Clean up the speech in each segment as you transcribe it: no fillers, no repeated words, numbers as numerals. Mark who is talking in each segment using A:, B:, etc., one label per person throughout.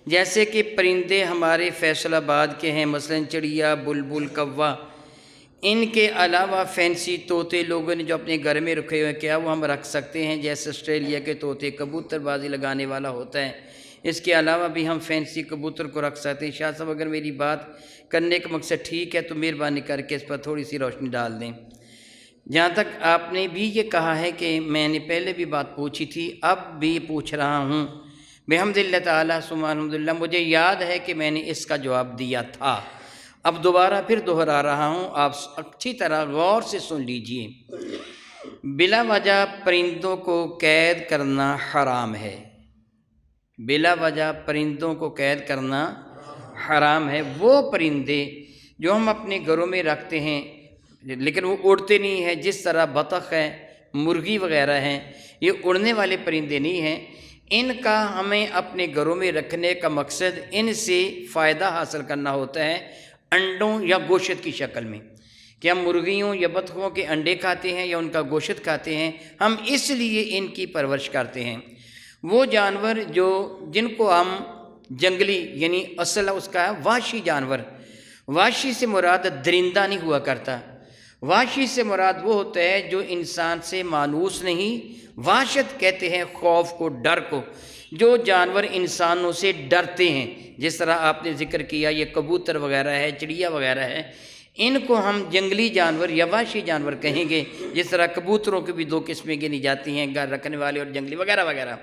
A: جیسے کہ پرندے ہمارے فیصل آباد کے ہیں، مثلا چڑیا، بلبل، کوا۔ ان کے علاوہ فینسی طوطے لوگوں نے جو اپنے گھر میں رکھے ہوئے، کیا وہ ہم رکھ سکتے ہیں؟ جیسے آسٹریلیا کے طوطے کبوتر بازی لگانے والا ہوتا ہے، اس کے علاوہ بھی ہم فینسی کبوتر کو رکھ سکتے ہیں۔ شاہ صاحب اگر میری بات کرنے کا مقصد ٹھیک ہے تو مہربانی کر کے اس پر تھوڑی سی روشنی ڈال دیں۔ جہاں تک آپ نے بھی یہ کہا ہے کہ میں نے پہلے بھی بات پوچھی تھی، اب بھی پوچھ رہا ہوں بحمد اللہ تعالیٰ ثم الحمدللہ، مجھے یاد ہے کہ میں نے اس کا جواب دیا تھا، اب دوبارہ پھر دہرا رہا ہوں، آپ اچھی طرح غور سے سن لیجئے۔ بلا وجہ پرندوں کو قید کرنا حرام ہے، بلا وجہ پرندوں کو قید کرنا حرام ہے۔ وہ پرندے جو ہم اپنے گھروں میں رکھتے ہیں لیکن وہ اڑتے نہیں ہیں، جس طرح بطخ ہے، مرغی وغیرہ ہیں، یہ اڑنے والے پرندے نہیں ہیں، ان کا ہمیں اپنے گھروں میں رکھنے کا مقصد ان سے فائدہ حاصل کرنا ہوتا ہے انڈوں یا گوشت کی شکل میں، کہ ہم مرغیوں یا بطخوں کے انڈے کھاتے ہیں یا ان کا گوشت کھاتے ہیں، ہم اس لیے ان کی پرورش کرتے ہیں۔ وہ جانور جن کو ہم جنگلی، یعنی اصل اس کا ہے وحشی جانور، وحشی سے مراد درندہ نہیں ہوا کرتا، وحشی سے مراد وہ ہوتا ہے جو انسان سے مانوس نہیں، وحشت کہتے ہیں خوف کو، ڈر کو، جو جانور انسانوں سے ڈرتے ہیں، جس طرح آپ نے ذکر کیا یہ کبوتر وغیرہ ہے، چڑیا وغیرہ ہے، ان کو ہم جنگلی جانور یا وحشی جانور کہیں گے، جس طرح کبوتروں کی بھی دو قسمیں گنی جاتی ہیں، گھر رکھنے والے اور جنگلی وغیرہ وغیرہ۔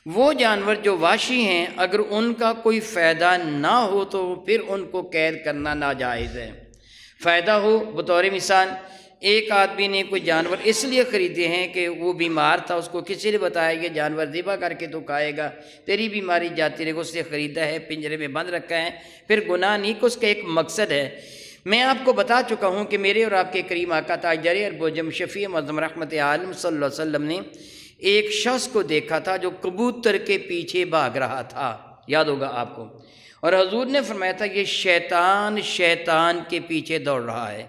A: وہ جانور جو وحشی ہیں اگر ان کا کوئی فائدہ نہ ہو تو پھر ان کو قید کرنا ناجائز ہے۔ فائدہ ہو، بطور مثال ایک آدمی نے کوئی جانور اس لیے خریدے ہیں کہ وہ بیمار تھا، اس کو کسی نے بتایا یہ جانور ذبح کر کے تو کھائے گا، تیری بیماری جاتی رہے گی، اس سے خریدا ہے، پنجرے میں بند رکھا ہے، پھر گناہ نہیں کہ اس کا ایک مقصد ہے۔ میں آپ کو بتا چکا ہوں کہ میرے اور آپ کے کریم آقا تاجدار ارب و عجم شفیع معظم رحمت عالم صلی اللہ علیہ وسلم نے ایک شخص کو دیکھا تھا جو کبوتر کے پیچھے بھاگ رہا تھا، یاد ہوگا آپ کو، اور حضور نے فرمایا تھا یہ شیطان کے پیچھے دوڑ رہا ہے،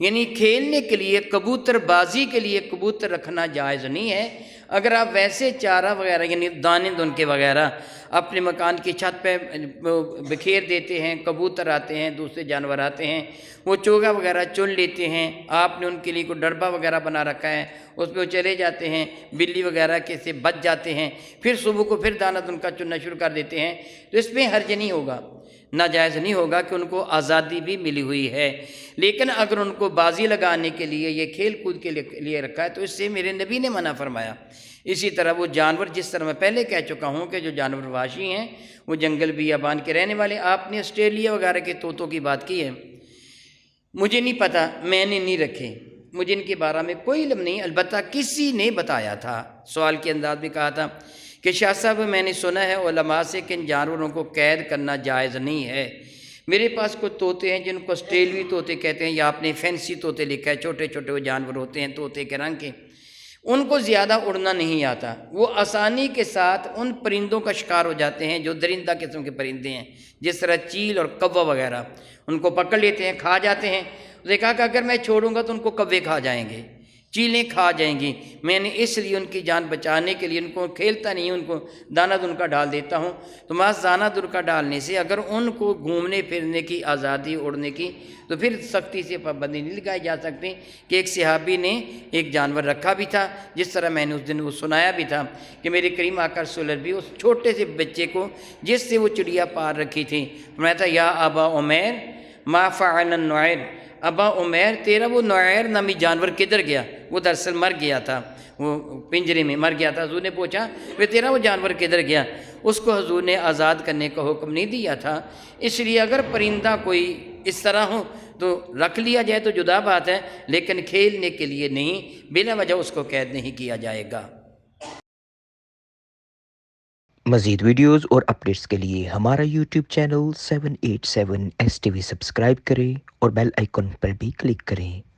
A: یعنی کھیلنے کے لیے، کبوتر بازی کے لیے کبوتر رکھنا جائز نہیں ہے۔ اگر آپ ویسے چارہ وغیرہ یعنی دانے دن کے وغیرہ اپنے مکان کی چھت پہ بکھیر دیتے ہیں، کبوتر آتے ہیں، دوسرے جانور آتے ہیں، وہ چوگا وغیرہ چن لیتے ہیں، آپ نے ان کے لیے کوئی ڈربہ وغیرہ بنا رکھا ہے، اس پہ وہ چلے جاتے ہیں، بلی وغیرہ کے سے بچ جاتے ہیں، پھر صبح کو پھر دانہ دن کا چننا شروع کر دیتے ہیں، تو اس میں حرج نہیں ہوگا، ناجائز نہیں ہوگا کہ ان کو آزادی بھی ملی ہوئی ہے۔ لیکن اگر ان کو بازی لگانے کے لیے، یہ کھیل کود کے لیے رکھا ہے تو اس سے میرے نبی نے منع فرمایا۔ اسی طرح وہ جانور، جس طرح میں پہلے کہہ چکا ہوں کہ جو جانور وحشی ہیں وہ جنگل بیابان کے رہنے والے، آپ نے آسٹریلیا وغیرہ کے طوطوں کی بات کی ہے، مجھے نہیں پتہ، میں نے نہیں رکھے، مجھے ان کے بارے میں کوئی علم نہیں، البتہ کسی نے بتایا تھا، سوال کے انداز میں کہا تھا کہ شاہ صاحب میں نے سنا ہے علماء سے کہ ان جانوروں کو قید کرنا جائز نہیں ہے۔ میرے پاس کوئی طوطے ہیں جن کو آسٹریلوی طوطے کہتے ہیں، یا آپ نے فینسی طوطے لکھا ہے، چھوٹے چھوٹے وہ جانور ہوتے ہیں طوطے کے رنگ کے، ان کو زیادہ اڑنا نہیں آتا، وہ آسانی کے ساتھ ان پرندوں کا شکار ہو جاتے ہیں جو درندہ قسم کے پرندے ہیں، جس طرح چیل اور کوا وغیرہ، ان کو پکڑ لیتے ہیں، کھا جاتے ہیں۔ اس نے کہا کہ اگر میں چھوڑوں گا تو ان کو کوے کھا جائیں گے، چیلیں کھا جائیں گی، میں نے اس لیے ان کی جان بچانے کے لیے ان کو کھیلتا نہیں، ان کو دانہ دن کا ڈال دیتا ہوں۔ تو محض دانہ دن کا ڈالنے سے اگر ان کو گھومنے پھرنے کی آزادی، اڑنے کی، تو پھر سختی سے پابندی نہیں لگائی جا سکتی۔ کہ ایک صحابی نے ایک جانور رکھا بھی تھا، جس طرح میں نے اس دن وہ سنایا بھی تھا کہ میرے کریم آقا رسول اللہ بھی اس چھوٹے سے بچے کو جس سے وہ چڑیا پار رکھی تھی، فرمایا تھا یا ابا عمیر ما فعل النعیر، ابا عمیر تیرا وہ نعیر نامی جانور کدھر گیا؟ وہ دراصل مر گیا تھا، وہ پنجرے میں مر گیا تھا۔ حضور نے پوچھا کہ تیرا وہ جانور کدھر گیا؟ اس کو حضور نے آزاد کرنے کا حکم نہیں دیا تھا۔ اس لیے اگر پرندہ کوئی اس طرح ہو تو رکھ لیا جائے تو جدا بات ہے، لیکن کھیلنے کے لیے نہیں، بلا وجہ اس کو قید نہیں کیا جائے گا۔
B: مزید ویڈیوز اور اپڈیٹس کے لیے ہمارا یوٹیوب چینل 787 STV سبسکرائب کریں اور بیل آئیکن پر بھی کلک کریں۔